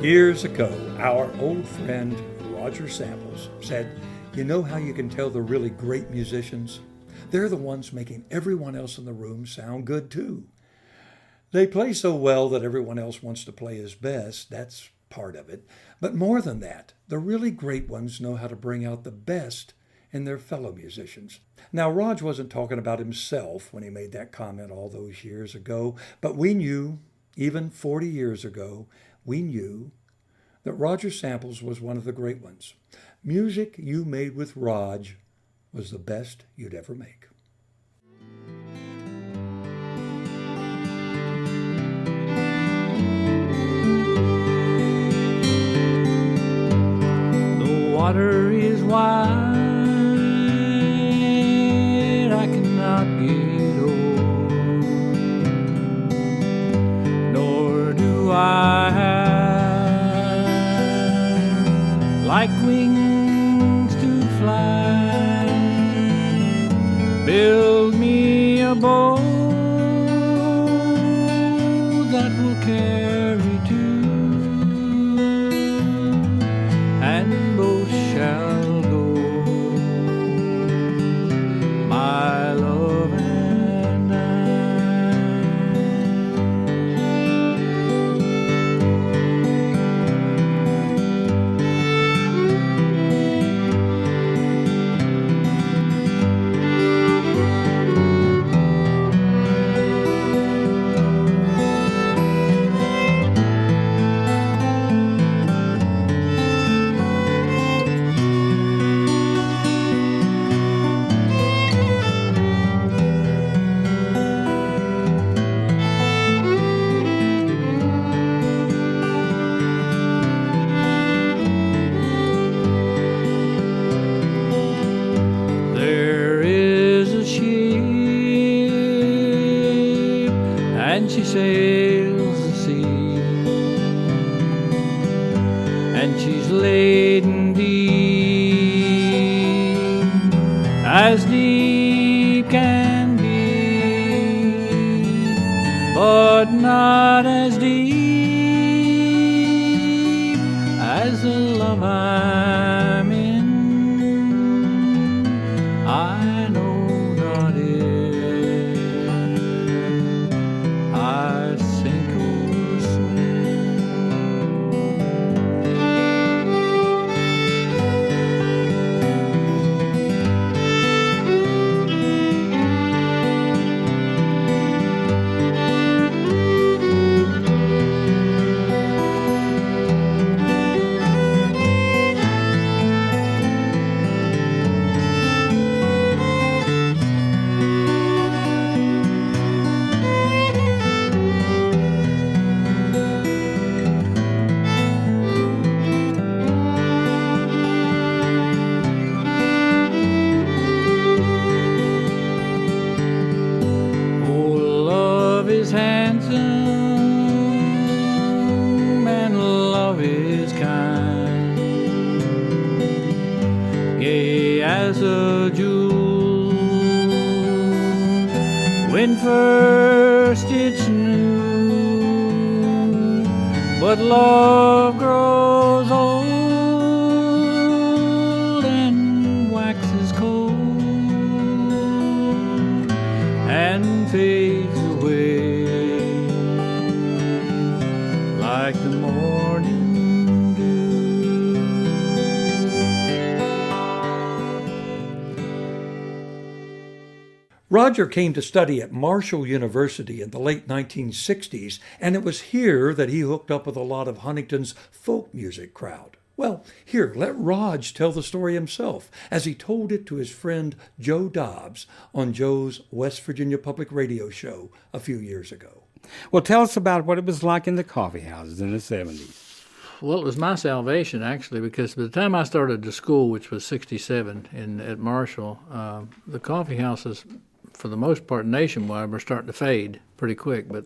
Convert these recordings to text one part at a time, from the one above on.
Years ago, our old friend Roger Samples said, "You know how you can tell they're really great musicians? They're the ones making everyone else in the room sound good too. They play so well that everyone else wants to play his best. That's part of it. But more than that, the really great ones know how to bring out the best in their fellow musicians." Now, Raj wasn't talking about himself when he made that comment all those years ago, but we knew, even 40 years ago, we knew that Roger Samples was one of the great ones. Music you made with Raj was the best you'd ever make. The water is wide, I cannot get over, nor do I have like wings to fly. Build me a boat that will carry two, and both shall go, my love and I. There is a ship, and she sails the sea, and she's laden deep, as deep can be, but not as deep as the love I'm in. I know not if I sink or swim. Oh, love is handsome, and love is kind, gay as a jewel when first it's new, but love grows old and waxes cold and fades away like the morning dew. Roger came to study at Marshall University in the late 1960s, and it was here that he hooked up with a lot of Huntington's folk music crowd. Well, here, let Raj tell the story himself, as he told it to his friend Joe Dobbs on Joe's West Virginia Public Radio show a few years ago. Well, tell us about what it was like in the coffee houses in the 70s. Well, it was my salvation, actually, because by the time I started to school, which was 67 at Marshall, the coffee houses, for the most part nationwide, were starting to fade pretty quick, but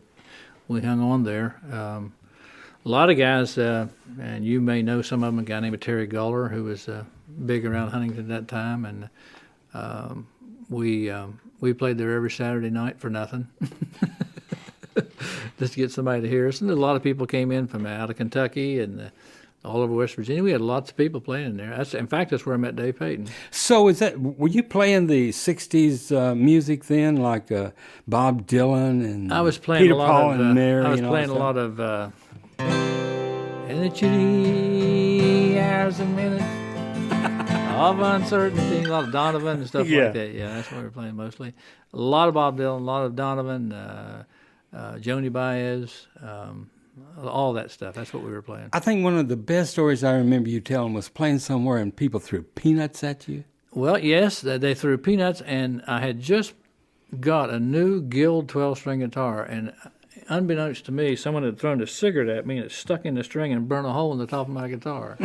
we hung on there. A lot of guys, and you may know some of them, a guy named Terry Guller, who was big around Huntington at that time, and we played there every Saturday night for nothing. just to get somebody to hear us. And a lot of people came in from out of Kentucky and all over West Virginia. We had lots of people playing in there. In fact, that's where I met Dave Peyton. So were you playing the 60s music then, like Bob Dylan and I was playing Peter, a lot Paul, of, and Mary? I was and all playing that a lot of in the chilly hours and minutes of uncertainty, a lot of Donovan and stuff Yeah. like that. Yeah, that's what we were playing mostly. A lot of Bob Dylan, a lot of Donovan, Joni Baez, all that stuff. That's what we were playing. I think one of the best stories I remember you telling was playing somewhere and people threw peanuts at you. Well, yes, they threw peanuts, and I had just got a new Guild 12-string guitar, and unbeknownst to me, someone had thrown a cigarette at me, and it stuck in the string and burned a hole in the top of my guitar.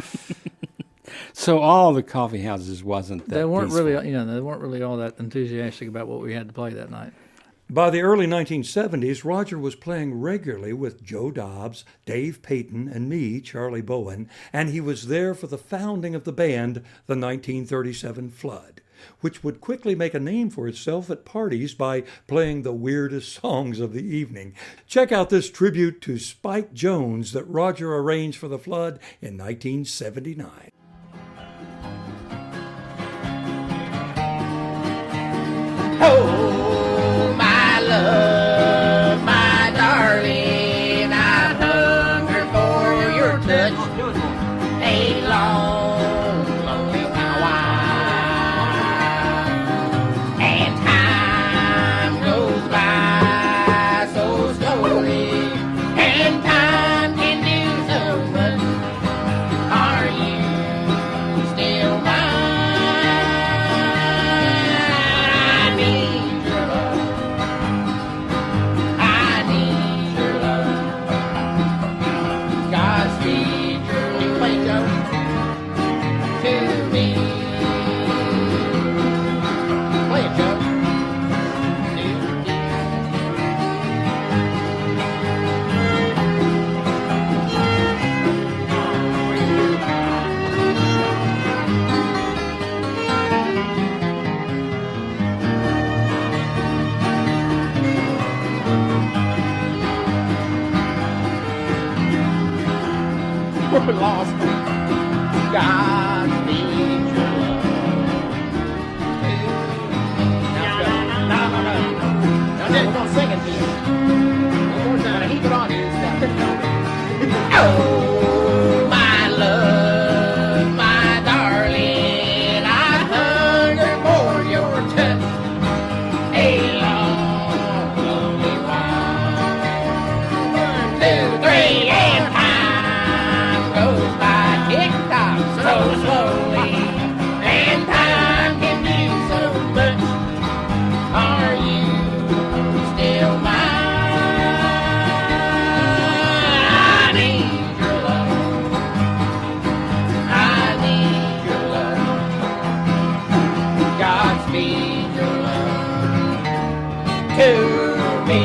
So all the coffee houses wasn't that They weren't peaceful. really, they weren't really all that enthusiastic about what we had to play that night. By the early 1970s, Roger was playing regularly with Joe Dobbs, Dave Peyton, and me, Charlie Bowen, and he was there for the founding of the band, the 1937 Flood, which would quickly make a name for itself at parties by playing the weirdest songs of the evening. Check out this tribute to Spike Jones that Roger arranged for the Flood in 1979. Oh, my love, my darling, I hunger for your touch a long, lonely while. And time goes by so slowly, and time can do so much. Are you still mine? We're lost. God needs your love. Now let's go. No. Now we're gonna sing it to you. One more time. Heap it on you. Oh, my love, my darling, I hunger for your touch a long, lonely while. 1, 2, 3, and goes by tick-tock so slowly, and time can do so much. Are you still mine? I need your love. I need your love. Godspeed your love to me.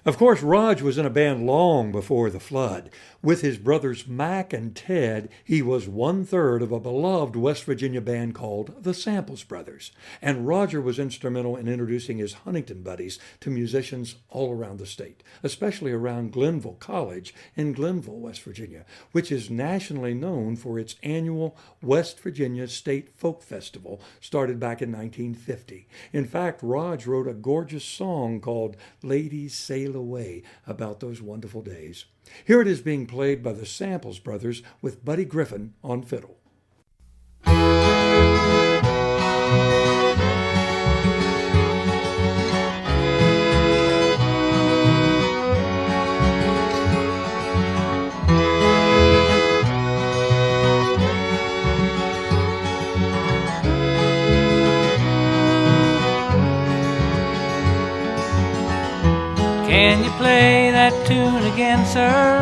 Of course, Raj was in a band long before the Flood. With his brothers Mac and Ted, he was 1/3 of a beloved West Virginia band called the Samples Brothers. And Roger was instrumental in introducing his Huntington buddies to musicians all around the state, especially around Glenville College in Glenville, West Virginia, which is nationally known for its annual West Virginia State Folk Festival, started back in 1950. In fact, Raj wrote a gorgeous song called Ladies Sail Away about those wonderful days. Here it is being played by the Samples Brothers with Buddy Griffin on fiddle. Can you play that tune again, sir?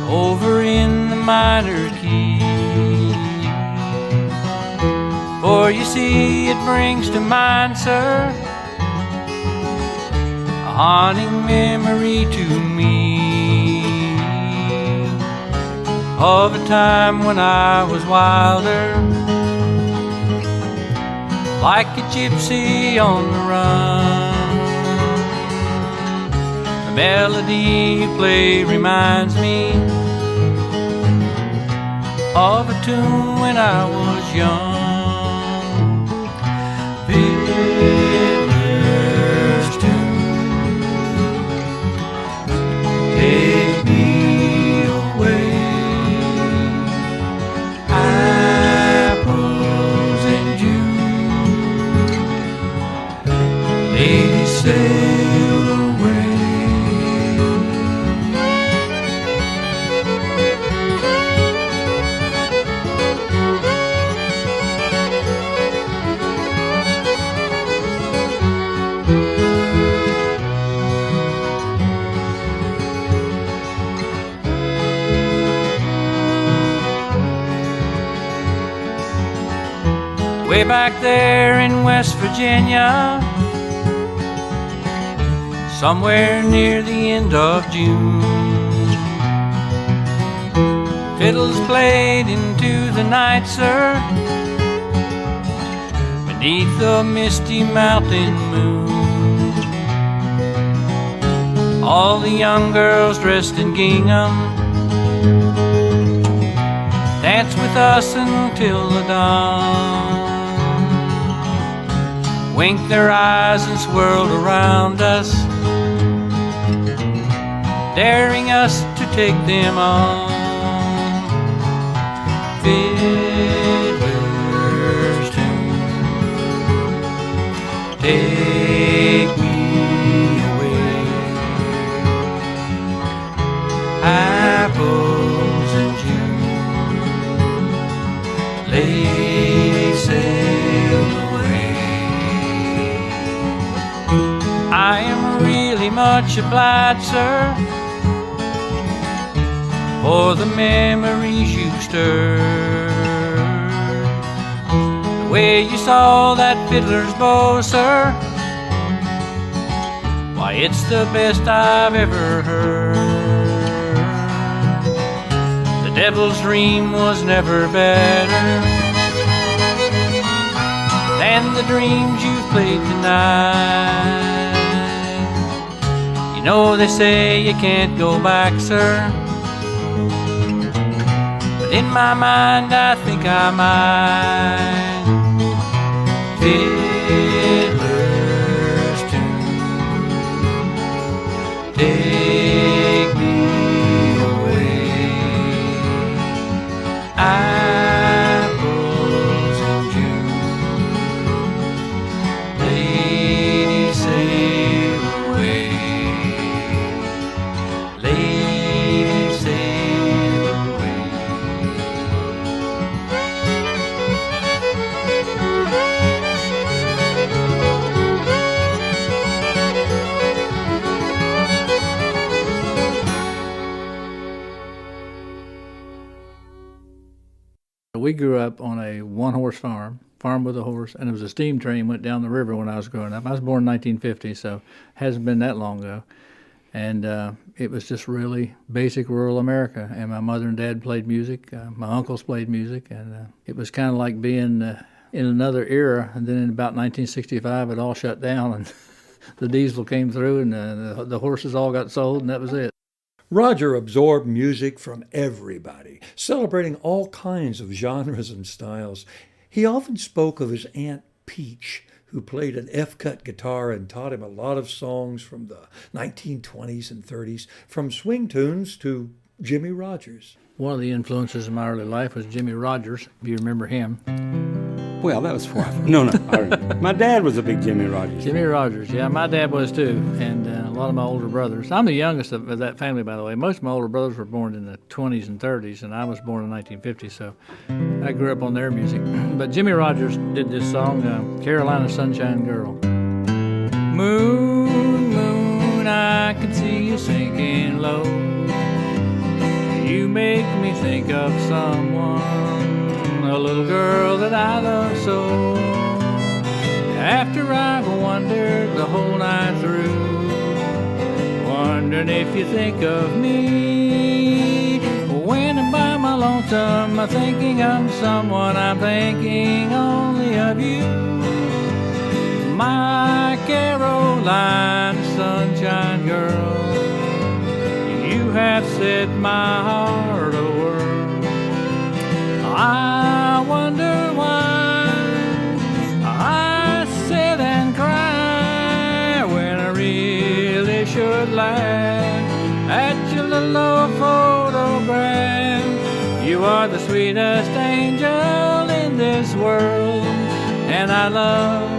Over in the minor key. For you see, it brings to mind, sir, a haunting memory to me of a time when I was wilder, like a gypsy on the run. The melody you play reminds me of a tune when I was young. Fiddler's tune, take me away. Apples in June, ladies sail away. Way back there in West Virginia, somewhere near the end of June, fiddles played into the night, sir, beneath the misty mountain moon. All the young girls dressed in gingham danced with us until the dawn, winked their eyes and swirled around us, daring us to take them on. Fiddler's tune, take me away. Apples in June, ladies sail away. I am really much obliged, sir, for the memories you stirred. The way you saw that fiddler's bow, sir, why, it's the best I've ever heard. The devil's dream was never better than the dreams you've played tonight. You know they say you can't go back, sir, but in my mind I think I might. Fiddler's tune, take me away. Apples in June, ladies sail away. Ladies sail away. We grew up on a one-horse farm with a horse, and it was a steam train went down the river when I was growing up. I was born in 1950, so it hasn't been that long ago. And it was just really basic rural America. And my mother and dad played music. My uncles played music. And it was kind of like being in another era. And then in about 1965, it all shut down, and the diesel came through, and the horses all got sold, and that was it. Roger absorbed music from everybody, celebrating all kinds of genres and styles. He often spoke of his Aunt Peach, who played an F-cut guitar and taught him a lot of songs from the 1920s and 30s, from swing tunes to Jimmie Rodgers. One of the influences in my early life was Jimmie Rodgers, if you remember him. Well, that was before. No. I remember. My dad was a big Jimmie Rodgers. Jimmie Rodgers, yeah, my dad was too, and a lot of my older brothers. I'm the youngest of that family, by the way. Most of my older brothers were born in the 20s and 30s, and I was born in 1950, so I grew up on their music. But Jimmie Rodgers did this song, Carolina Sunshine Girl. Moon I can see you sinking low. You make me think of someone, a little girl that I love so. After I've wondered the whole night through, wondering if you think of me. When I'm by my lonesome, I'm thinking of someone, I'm thinking only of you. My Caroline, sunshine girl, you have set my heart a whirl. I wonder why I sit and cry when I really should laugh at your little old photograph. You are the sweetest angel in this world, and I love,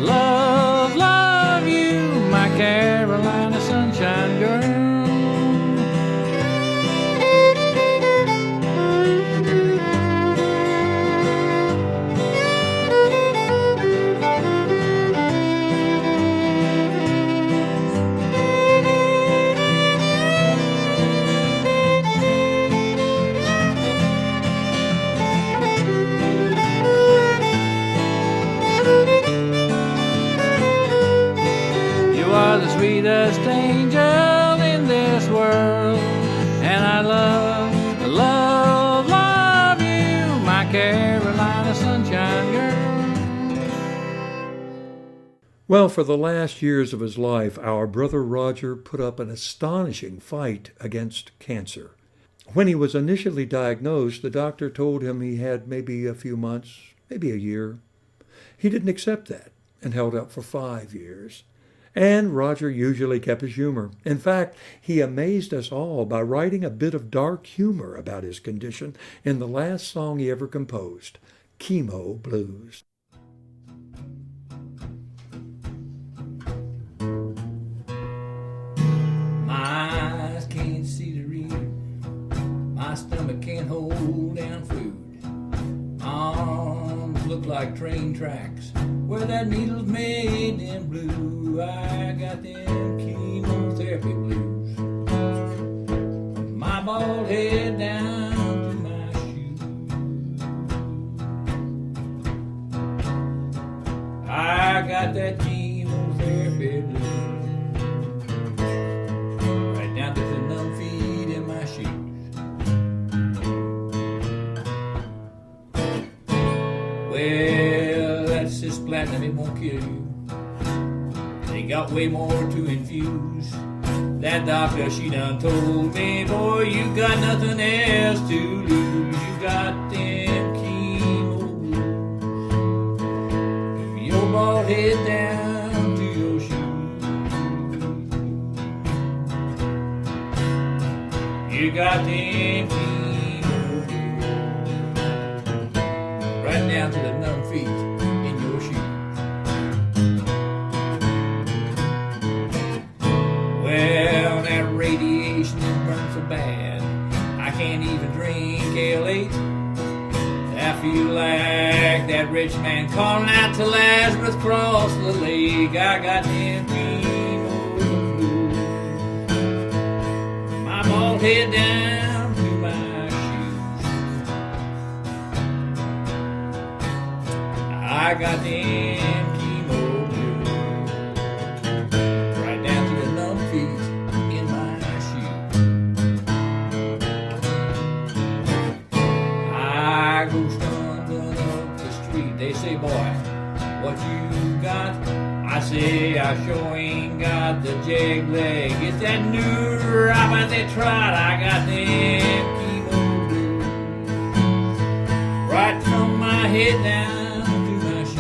love, love you, my Carolina sunshine girl. The sweetest angel in this world, and I love, love, love you, my Carolina sunshine girl. Well, for the last years of his life, our brother Roger put up an astonishing fight against cancer. When he was initially diagnosed, the doctor told him he had maybe a few months, maybe a year. He didn't accept that and held out for 5 years. And Roger usually kept his humor. In fact, he amazed us all by writing a bit of dark humor about his condition in the last song he ever composed, Chemo Blues. My eyes can't see to read, my stomach can't hold down food, arms look like train tracks where that needle's made in blue. I got them chemotherapy blues, my bald head down to my shoes. I got that chemotherapy blues, right down to the numb feet in my shoes. Well, that's just platinum, it won't kill you. They got way more to infuse. That doctor, she done told me, boy, you got nothing else to lose. You got them chemo blues, your bald head down to your shoes. You got them chemo blues, right down to the numb feet in your shoes. Well, that radiation burns so bad, I can't even drink L8. I feel like that rich man calling out to Lazarus across the lake. I got them chemo blues, my bald head down to my shoes. I got them chemo blues, right down to the numb feet in my shoes. I go stumbling up the street, they say, boy, what you got? I say, I sure ain't got the jag leg. It's that new robot they tried. I got them chemo blues, right from my head down to my shoes.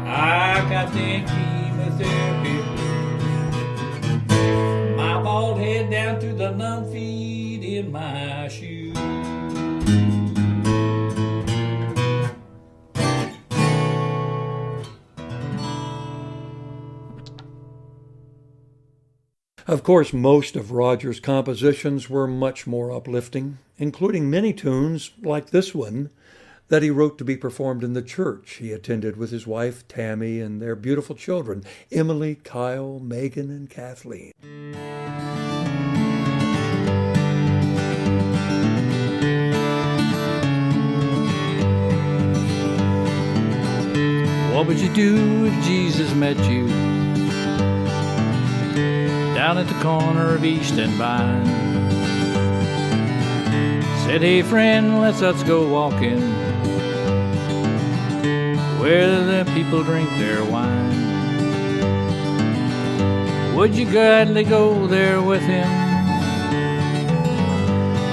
I got them chemotherapy blues, my bald head down to the numb feet in my shoes. Of course, most of Roger's compositions were much more uplifting, including many tunes like this one that he wrote to be performed in the church he attended with his wife Tammy and their beautiful children, Emily, Kyle, Megan, and Kathleen. What would you do if Jesus met you down at the corner of East and Vine? Said, hey friend, let's go walking where the people drink their wine. Would you gladly go there with him?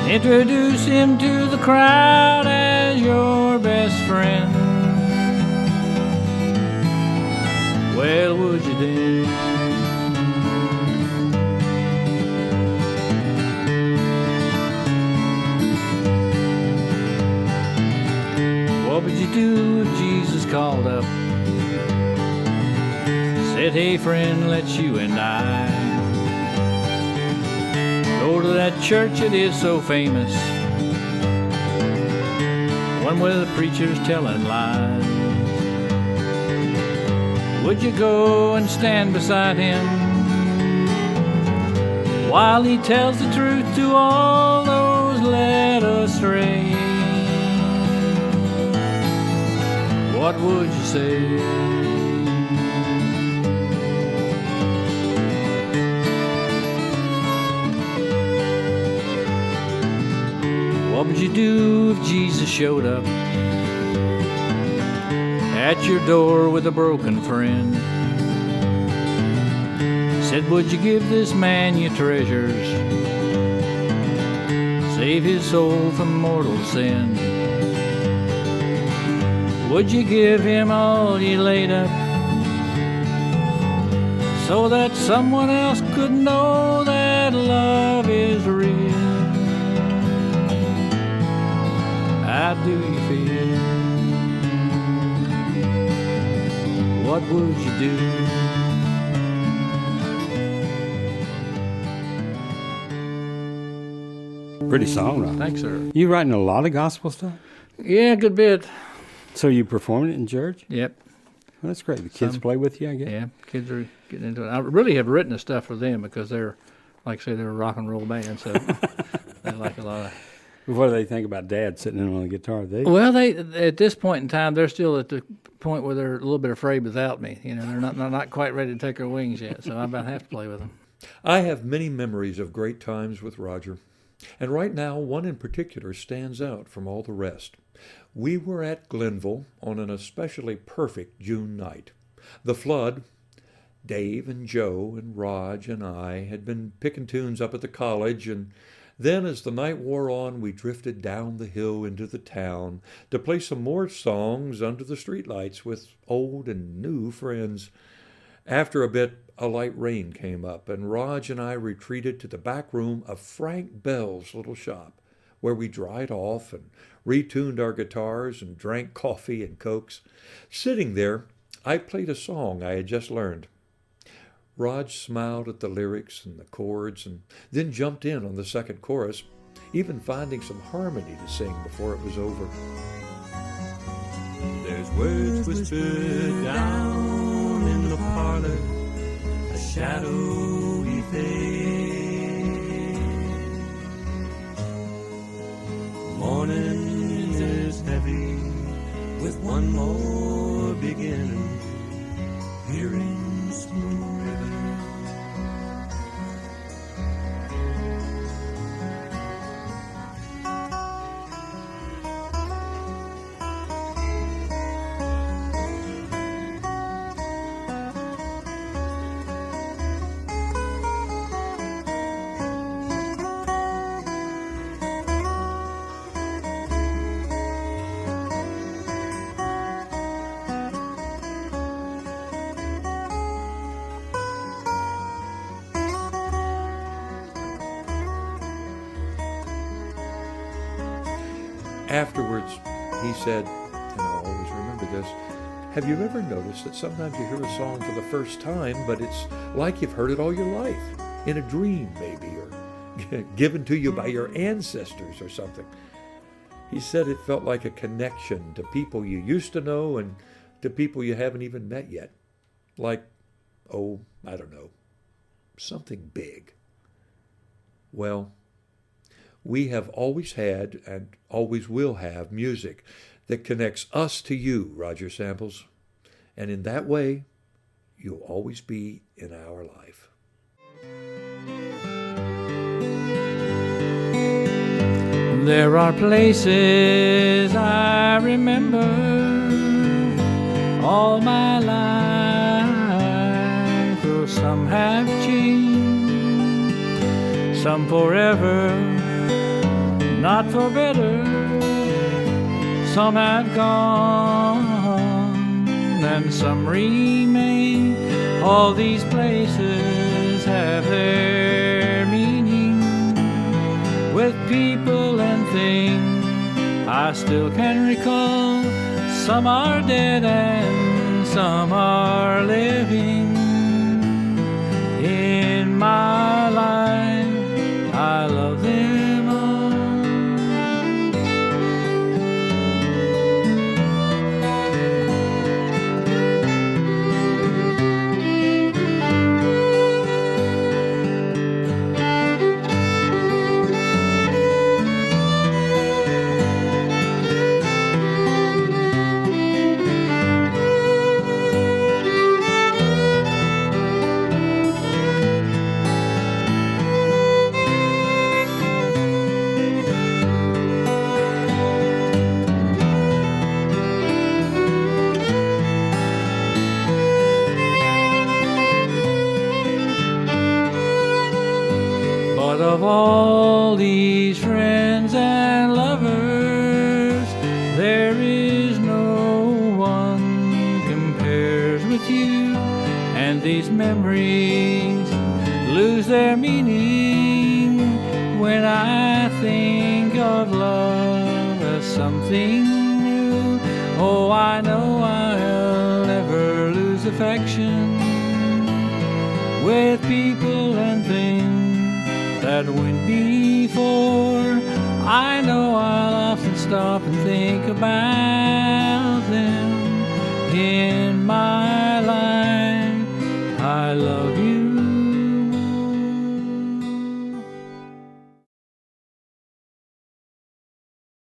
Introduce him to the crowd as your best friend? Well, would you then? What would you do if Jesus called up? Said, hey friend, let's you and I go to that church that is so famous, one where the preacher's telling lies. Would you go and stand beside him while he tells the truth to all those led astray? What would you say? What would you do if Jesus showed up at your door with a broken friend? Said, would you give this man your treasures, save his soul from mortal sin? Would you give him all you laid up, so that someone else could know that love is real? How do you feel? What would you do? Pretty songwriter. Thanks, sir. You writing a lot of gospel stuff? Yeah, a good bit. So you performing it in church? Yep. Well, that's great. The kids play with you, I guess? Yeah, kids are getting into it. I really have written the stuff for them because they're, like I say, they're a rock and roll band, so they like a lot of... What do they think about Dad sitting in on the guitar? Well, they at this point in time, they're still at the point where they're a little bit afraid without me. You know, they're not quite ready to take their wings yet, so I about have to play with them. I have many memories of great times with Roger, and right now one in particular stands out from all the rest. We were at Glenville on an especially perfect June night. The flood, Dave and Joe and Raj and I had been picking tunes up at the college, and then as the night wore on, we drifted down the hill into the town to play some more songs under the streetlights with old and new friends. After a bit, a light rain came up, and Raj and I retreated to the back room of Frank Bell's little shop, where we dried off and retuned our guitars and drank coffee and cokes. Sitting there, I played a song I had just learned. Raj smiled at the lyrics and the chords and then jumped in on the second chorus, even finding some harmony to sing before it was over. There's words whispered down in the parlor, a shadowy fade. Morning is heavy with one more beginning, hearing smooth rhythm. Afterwards, he said, and I'll always remember this, have you ever noticed that sometimes you hear a song for the first time, but it's like you've heard it all your life, in a dream maybe, or given to you by your ancestors or something? He said it felt like a connection to people you used to know and to people you haven't even met yet. Like, oh, I don't know, something big. Well, we have always had and always will have music that connects us to you, Roger Samples. And in that way, you'll always be in our life. There are places I remember all my life, though some have changed, some forever, not for better, some have gone, and some remain. All these places have their meaning, with people and things I still can recall. Some are dead and some are living. In my life, I love them all. Of all these friends and lovers, there is no one compares with you, and these memories lose their meaning when I think of love as something new. Oh, I know I'll never lose affection with people and things that went before. I know I'll often stop and think about them in my